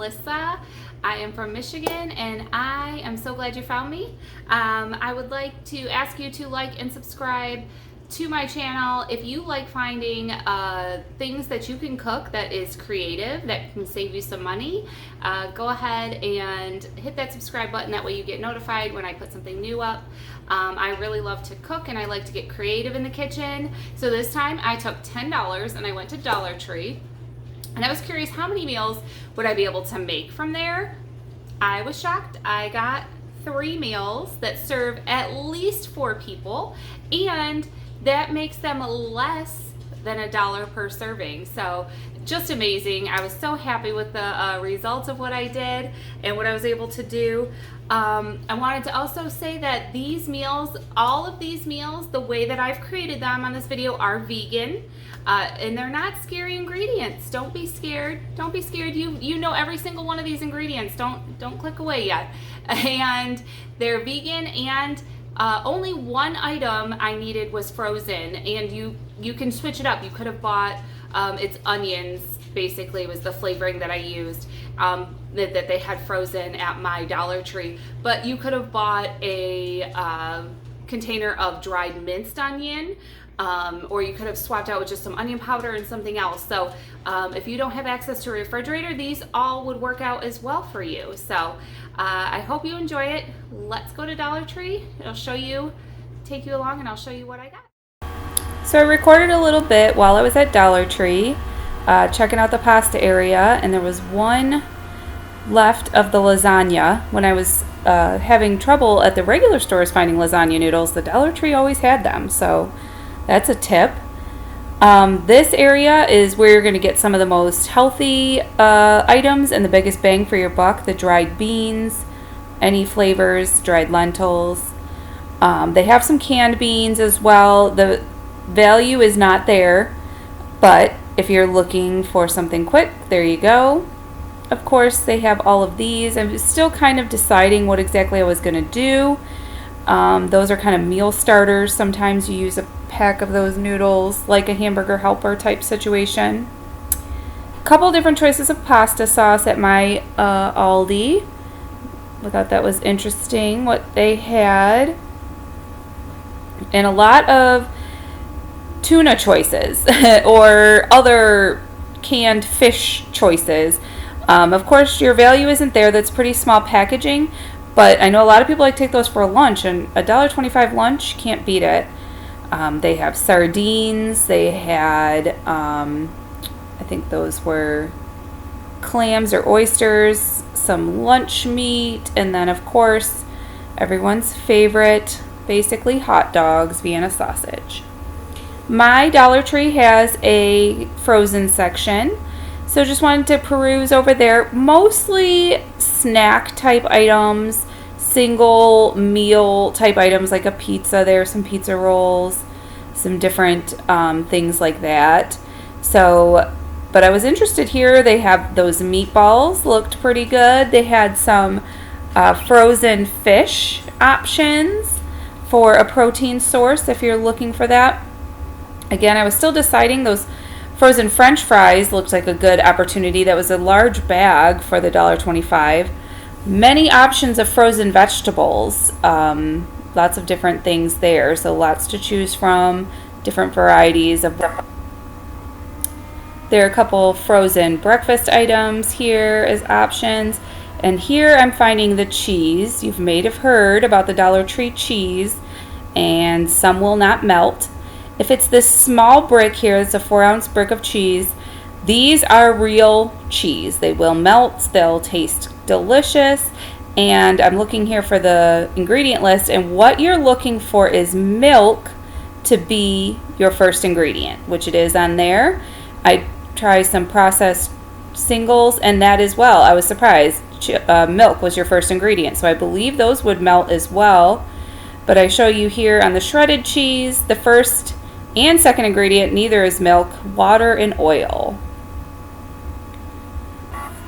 Melissa. I am from Michigan and I am so glad you found me. I would like to ask you to like and subscribe to my channel. If you like finding things that you can cook that is creative, that can save you some money, go ahead and hit that subscribe button. That way you get notified when I put something new up. I really love to cook and I like to get creative in the kitchen. So this time I took $10 and I went to Dollar Tree. And I was curious how many meals would I be able to make from there. I was shocked. I got 3 meals that serve at least 4 people, and that makes them less than $1 per serving. So just amazing. I was so happy with the results of what I did and what I was able to do. I wanted to also say that these meals, all of these meals, the way that I've created them on this video are vegan. And they're not scary ingredients. Don't be scared. Don't be scared. You know every single one of these ingredients. Don't click away yet. And they're vegan, and only one item I needed was frozen, and you can switch it up. You could have bought it's onions, basically was the flavoring that I used, that they had frozen at my Dollar Tree. But you could have bought a container of dried minced onion, or you could have swapped out with just some onion powder and something else. So if you don't have access to a refrigerator, these all would work out as well for you. So I hope you enjoy it. Let's go to Dollar Tree. I'll take you along, and I'll show you what I got. So I recorded a little bit while I was at Dollar Tree, checking out the pasta area, and there was one left of the lasagna. When I was having trouble at the regular stores finding lasagna noodles, the Dollar Tree always had them, so that's a tip. This area is where you're going to get some of the most healthy items and the biggest bang for your buck. The dried beans, any flavors, dried lentils. They have some canned beans as well. The value is not there, but if you're looking for something quick, there you go. Of course, they have all of these. I'm still kind of deciding what exactly I was going to do. Those are kind of meal starters. Sometimes you use a pack of those noodles like a hamburger helper type situation. A couple different choices of pasta sauce at my Aldi. I thought that was interesting what they had. And a lot of tuna choices or other canned fish choices. Of course, your value isn't there. That's pretty small packaging. But I know a lot of people like to take those for lunch, and a $1.25 lunch, can't beat it. They have sardines. They had, I think those were clams or oysters, some lunch meat, and then, of course, everyone's favorite, basically hot dogs, Vienna sausage. My Dollar Tree has a frozen section, so just wanted to peruse over there. Mostly snack type items, single meal type items like a pizza. There are some pizza rolls, some different things like that. So, but I was interested here. They have those meatballs, looked pretty good. They had some frozen fish options for a protein source if you're looking for that. Again, I was still deciding. Those frozen French fries looked like a good opportunity. That was a large bag for the $1.25. Many options of frozen vegetables. Lots of different things there. So lots to choose from, different varieties of. There are a couple frozen breakfast items here as options. And here I'm finding the cheese. You may have heard about the Dollar Tree cheese, and some will not melt. If it's this small brick here, it's a 4-ounce brick of cheese, these are real cheese. They will melt, they'll taste delicious, and I'm looking here for the ingredient list, and what you're looking for is milk to be your first ingredient, which it is on there. I tried some processed singles, and that as well. I was surprised. Milk was your first ingredient, so I believe those would melt as well. But I show you here on the shredded cheese, the first and second ingredient, neither is milk, water and oil.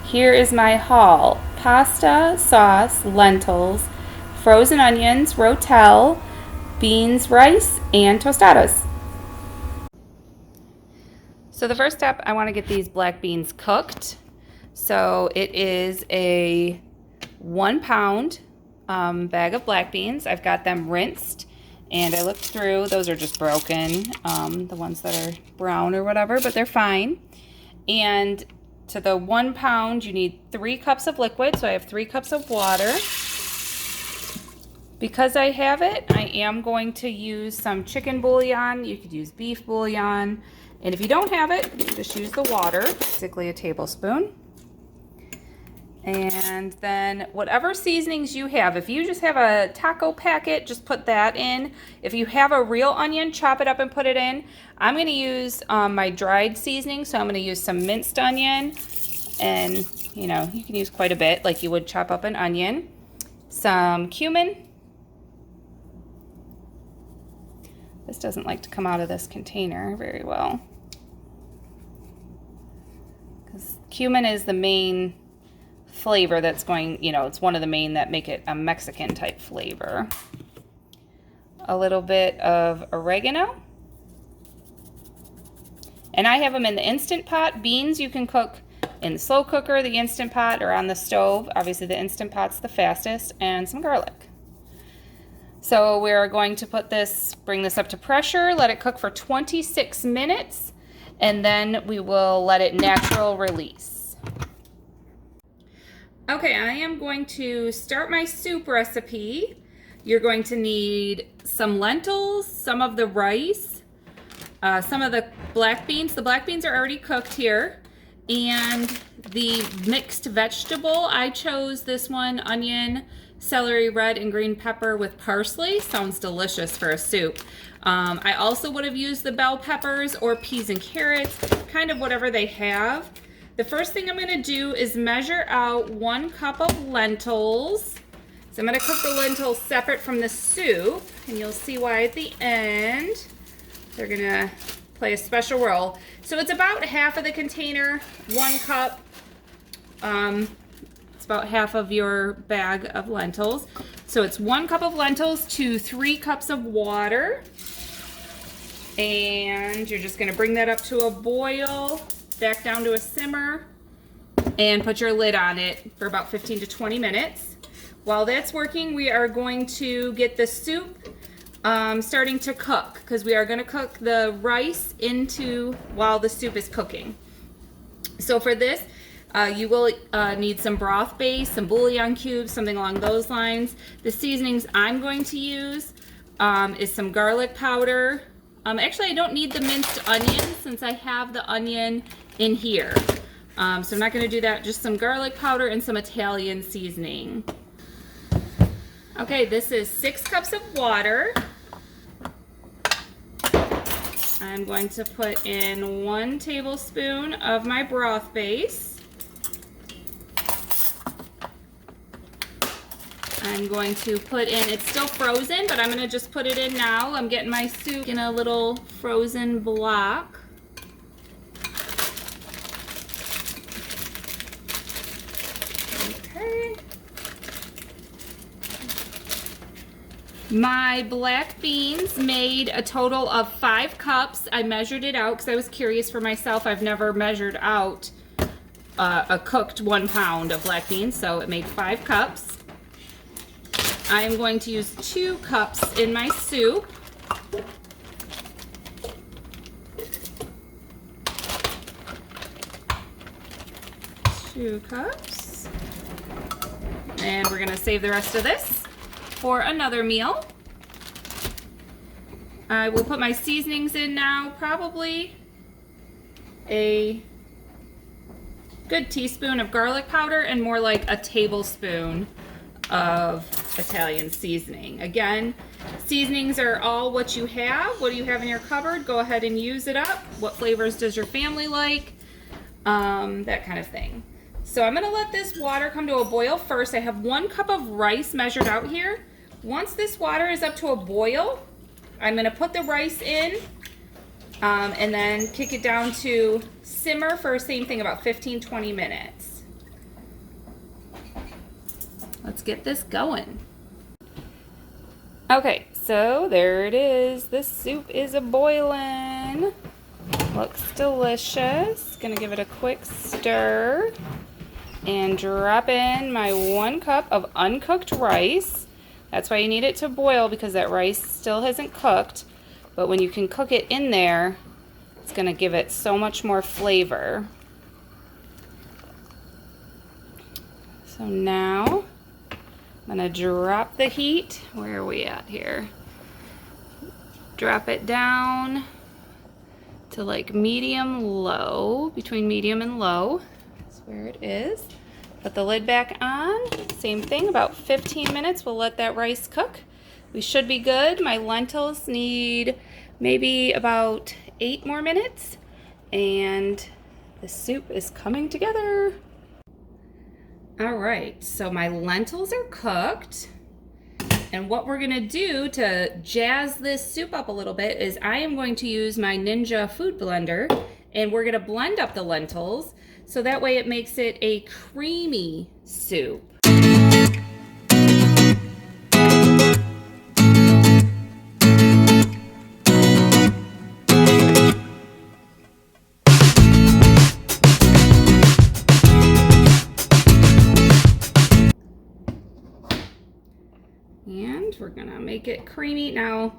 Here is my haul. Pasta, sauce, lentils, frozen onions, Rotel, beans, rice, and tostadas. So the first step, I want to get these black beans cooked. So it is a 1 pound bag of black beans. I've got them rinsed, and I looked through. Those are just broken, the ones that are brown or whatever, but they're fine. And to the 1 pound, you need 3 cups of liquid, so I have 3 cups of water. Because I have it, I am going to use some chicken bouillon. You could use beef bouillon. And if you don't have it, just use the water, basically a tablespoon. And then whatever seasonings you have, if you just have a taco packet, just put that in. If you have a real onion, chop it up and put it in. I'm going to use my dried seasoning, so I'm going to use some minced onion. And, you know, you can use quite a bit, like you would chop up an onion. Some cumin. This doesn't like to come out of this container very well, because cumin is the main flavor that's going, you know, it's one of the main that make it a Mexican type flavor. A little bit of oregano. And I have them in the Instant Pot. Beans you can cook in the slow cooker, the Instant Pot, or on the stove. Obviously the Instant Pot's the fastest. And some garlic. So we're going to bring this up to pressure, let it cook for 26 minutes, and then we will let it natural release. Okay, I am going to start my soup recipe. You're going to need some lentils, some of the rice, some of the black beans. The black beans are already cooked here. And the mixed vegetable, I chose this one, onion, celery, red and green pepper with parsley. Sounds delicious for a soup. I also would have used the bell peppers or peas and carrots, kind of whatever they have. The first thing I'm going to do is measure out 1 cup of lentils. So I'm going to cook the lentils separate from the soup, and you'll see why at the end. They're going to play a special role. So it's about half of the container, 1 cup. It's about half of your bag of lentils. So it's 1 cup of lentils to 3 cups of water. And you're just going to bring that up to a boil, back down to a simmer, and put your lid on it for about 15 to 20 minutes. While that's working, we are going to get the soup starting to cook, because we are going to cook the rice while the soup is cooking. So for this, you will need some broth base, some bouillon cubes, something along those lines. The seasonings I'm going to use is some garlic powder. Actually, I don't need the minced onion since I have the onion in here. So I'm not going to do that. Just some garlic powder and some Italian seasoning. Okay, this is 6 cups of water. I'm going to put in 1 tablespoon of my broth base. I'm going to put in, it's still frozen, but I'm going to just put it in now. I'm getting my soup in a little frozen block. Okay. My black beans made a total of 5 cups. I measured it out because I was curious for myself. I've never measured out a cooked 1 pound of black beans, so it made 5 cups. I am going to use 2 cups in my soup. Two cups. And we're going to save the rest of this for another meal. I will put my seasonings in now, probably a good teaspoon of garlic powder and more like a tablespoon of Italian seasoning. Again, seasonings are all what you have. What do you have in your cupboard? Go ahead and use it up. What flavors does your family like? That kind of thing. So I'm going to let this water come to a boil first. I have 1 cup of rice measured out here. Once this water is up to a boil, I'm going to put the rice in and then kick it down to simmer for same thing, about 15-20 minutes. Let's get this going. Okay, so there it is. This soup is a boiling. Looks delicious. Gonna give it a quick stir. and drop in my 1 cup of uncooked rice. That's why you need it to boil, because that rice still hasn't cooked. But when you can cook it in there, it's going to give it so much more flavor. So now I'm going to drop the heat. Where are we at here? Drop it down to like medium low, between medium and low. That's where it is. Put the lid back on. Same thing, about 15 minutes. We'll let that rice cook. We should be good. My lentils need maybe about 8 more minutes. And the soup is coming together. All right, so my lentils are cooked. And what we're gonna do to jazz this soup up a little bit is I am going to use my Ninja food blender, and we're gonna blend up the lentils so that way it makes it a creamy soup. And we're gonna make it creamy. Now,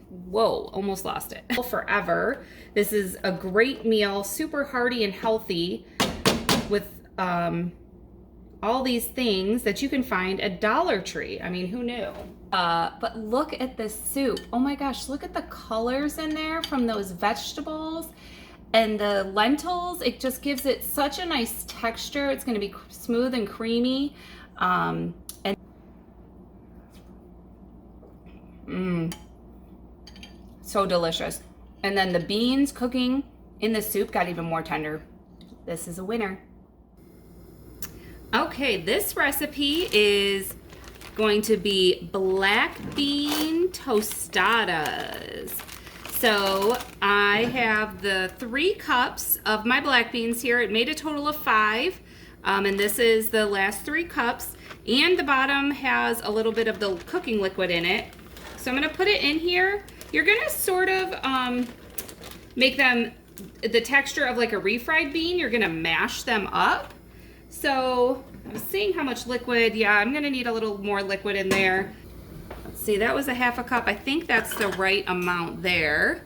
whoa, almost lost it. Forever. This is a great meal, super hearty and healthy, with all these things that you can find at Dollar Tree. I mean, who knew? But look at this soup. Oh my gosh, look at the colors in there from those vegetables and the lentils. It just gives it such a nice texture. It's gonna be smooth and creamy. So delicious. And then the beans cooking in the soup got even more tender. This is a winner. Okay, this recipe is going to be black bean tostadas. So I have the 3 cups of my black beans here. It made a total of 5. And this is the last 3 cups. And the bottom has a little bit of the cooking liquid in it. So I'm gonna put it in here. You're gonna sort of make them the texture of like a refried bean. You're gonna mash them up. So I was seeing how much liquid. Yeah, I'm gonna need a little more liquid in there. Let's see, that was a 1/2 cup. I think that's the right amount there.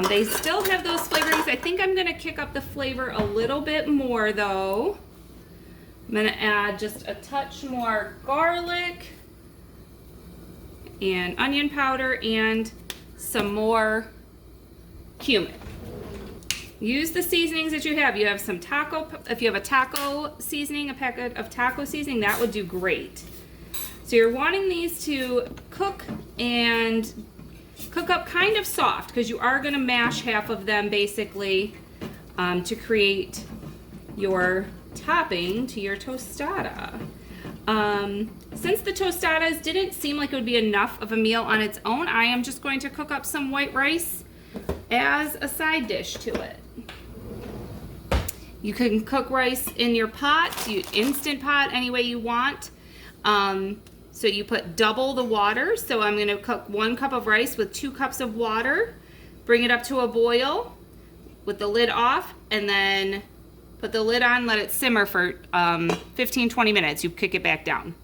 They still have those flavorings. I think I'm gonna kick up the flavor a little bit more though. I'm gonna add just a touch more garlic and onion powder and some more cumin. Use the seasonings that you have. You have some taco, if you have a taco seasoning, a packet of taco seasoning, that would do great. So you're wanting these to cook and cook up kind of soft, because you are going to mash half of them basically to create your topping to your tostada. Since the tostadas didn't seem like it would be enough of a meal on its own, I am just going to cook up some white rice as a side dish to it. You can cook rice in your pot, instant pot, any way you want. So you put double the water. So I'm going to cook 1 cup of rice with 2 cups of water. Bring it up to a boil with the lid off, and then put the lid on, let it simmer for 15-20 minutes. You kick it back down.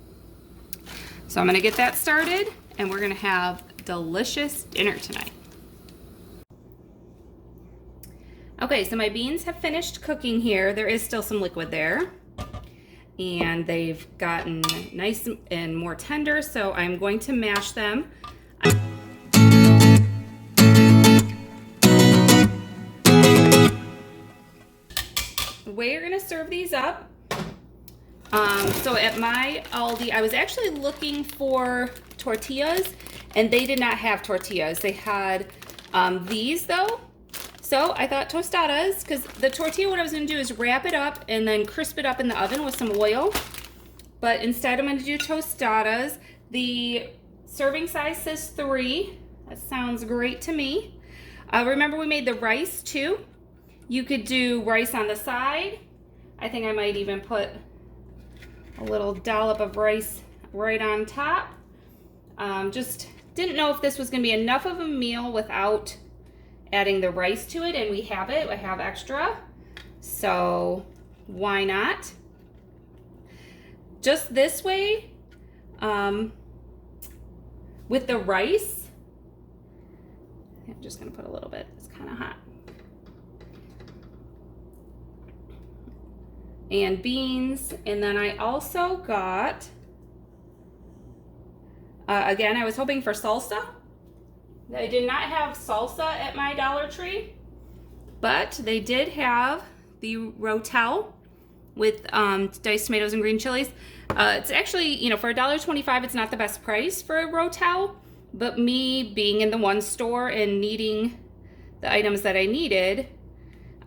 So I'm gonna get that started, and we're gonna have delicious dinner tonight. Okay, so my beans have finished cooking here. There is still some liquid there, and they've gotten nice and more tender, so I'm going to mash them. The way you're gonna serve these up, so at my Aldi, I was actually looking for tortillas, and they did not have tortillas. They had these though. So I thought tostadas, because the tortilla, what I was gonna do is wrap it up and then crisp it up in the oven with some oil. But instead I'm gonna do tostadas. The serving size says 3. That sounds great to me. Remember we made the rice too. You could do rice on the side. I think I might even put a little dollop of rice right on top. Just didn't know if this was gonna be enough of a meal without adding the rice to it, and we have it. I have extra. So why not? Just this way, with the rice, I'm just gonna put a little bit, it's kind of hot. And beans, and then I also got, again, I was hoping for salsa. I did not have salsa at my Dollar Tree, but they did have the Rotel with diced tomatoes and green chilies. It's actually, you know, for $1.25, it's not the best price for a Rotel, but me being in the one store and needing the items that I needed,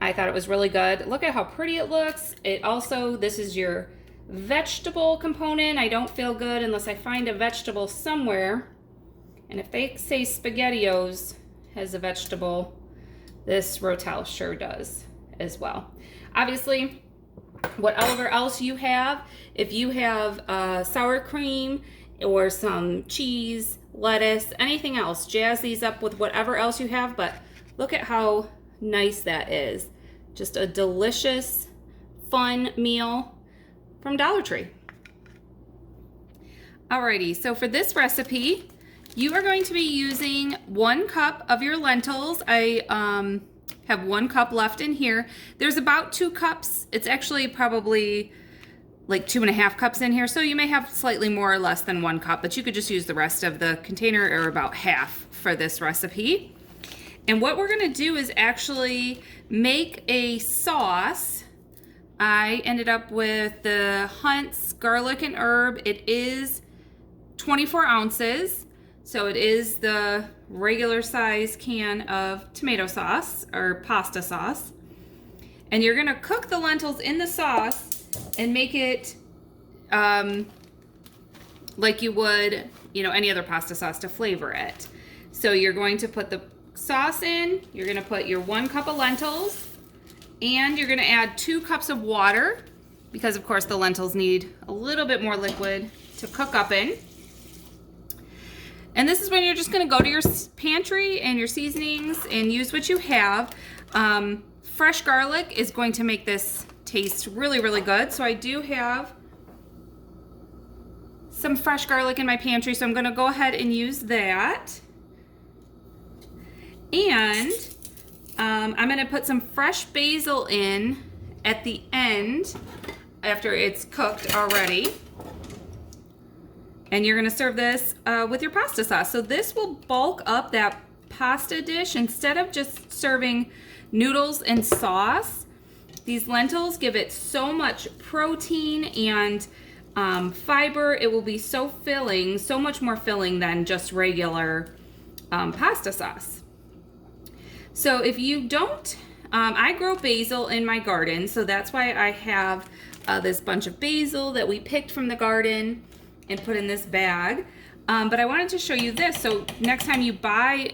I thought it was really good. Look at how pretty it looks. It also, this is your vegetable component. I don't feel good unless I find a vegetable somewhere. And if they say SpaghettiOs has a vegetable, this Rotel sure does as well. Obviously, whatever else you have, if you have sour cream or some cheese, lettuce, anything else, jazz these up with whatever else you have, but look at how nice that is. Just a delicious, fun meal from Dollar Tree. Alrighty, so for this recipe, you are going to be using 1 cup of your lentils. I have 1 cup left in here. There's about 2 cups. It's actually probably like 2.5 cups in here, so you may have slightly more or less than 1 cup, but you could just use the rest of the container, or about half, for this recipe. And what we're gonna do is actually make a sauce. I ended up with the Hunt's garlic and herb. It is 24 ounces, so it is the regular size can of tomato sauce or pasta sauce. And you're gonna cook the lentils in the sauce and make it like you would, you know, any other pasta sauce to flavor it. So you're going to put the sauce in, you're gonna put your 1 cup of lentils, and you're gonna add 2 cups of water, because of course the lentils need a little bit more liquid to cook up in. And this is when you're just gonna go to your pantry and your seasonings and use what you have. Fresh garlic is going to make this taste really, really good. So I do have some fresh garlic in my pantry, so I'm gonna go ahead and use that. And I'm gonna put some fresh basil in at the end after it's cooked already. And you're gonna serve this with your pasta sauce. So this will bulk up that pasta dish. Instead of just serving noodles and sauce, these lentils give it so much protein and fiber. It will be so filling, so much more filling than just regular pasta sauce. So if you don't, I grow basil in my garden, so that's why I have this bunch of basil that we picked from the garden and put in this bag. But I wanted to show you this, so next time you buy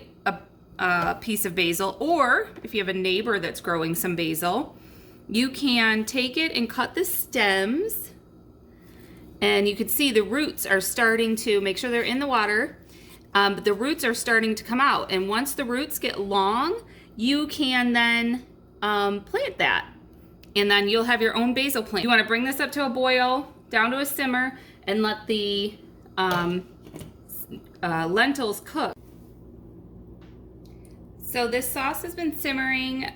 a piece of basil, or if you have a neighbor that's growing some basil, you can take it and cut the stems, and you can see the roots are starting to, make sure they're in the water, but the roots are starting to come out. And once the roots get long, you can then plant that, and then you'll have your own basil plant. You want to bring this up to a boil, down to a simmer, and let the lentils cook. So this sauce has been simmering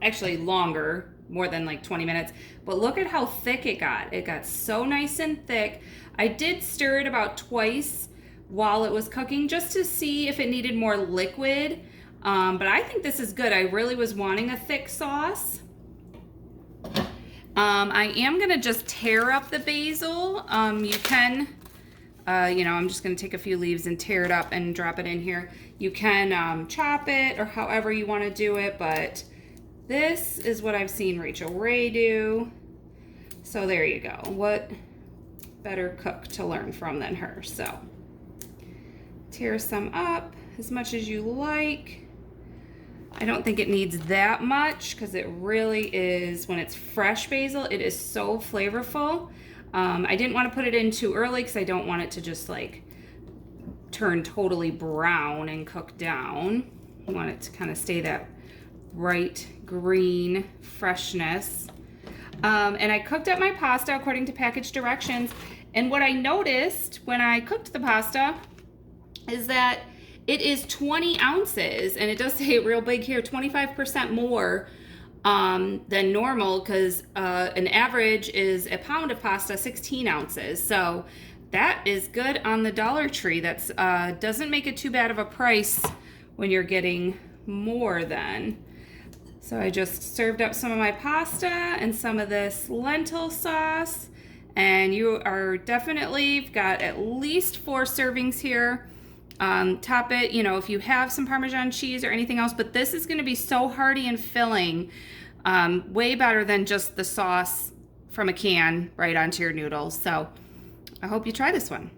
actually longer, more than like 20 minutes, but look at how thick it got. It got so nice and thick. I did stir it about twice while it was cooking just to see if it needed more liquid, but I think this is good. I really was wanting a thick sauce. I am gonna just tear up the basil. You can, you know, I'm just gonna take a few leaves and tear it up and drop it in here. You can chop it or however you wanna do it, but this is what I've seen Rachel Ray do. So there you go. What better cook to learn from than her? So tear some up as much as you like. I don't think it needs that much because it really is, when it's fresh basil, it is so flavorful. I didn't want to put it in too early because I don't want it to just like turn totally brown and cook down. I want it to kind of stay that bright green freshness. And I cooked up my pasta according to package directions. And what I noticed when I cooked the pasta is that it is 20 ounces, and it does say it real big here, 25% more than normal, because an average is a pound of pasta, 16 ounces. So that is good on the Dollar Tree. That's doesn't make it too bad of a price when you're getting more than. So I just served up some of my pasta and some of this lentil sauce, and you are definitely got at least 4 servings here. Top it, you know, if you have some Parmesan cheese or anything else, but this is going to be so hearty and filling, way better than just the sauce from a can right onto your noodles. So I hope you try this one.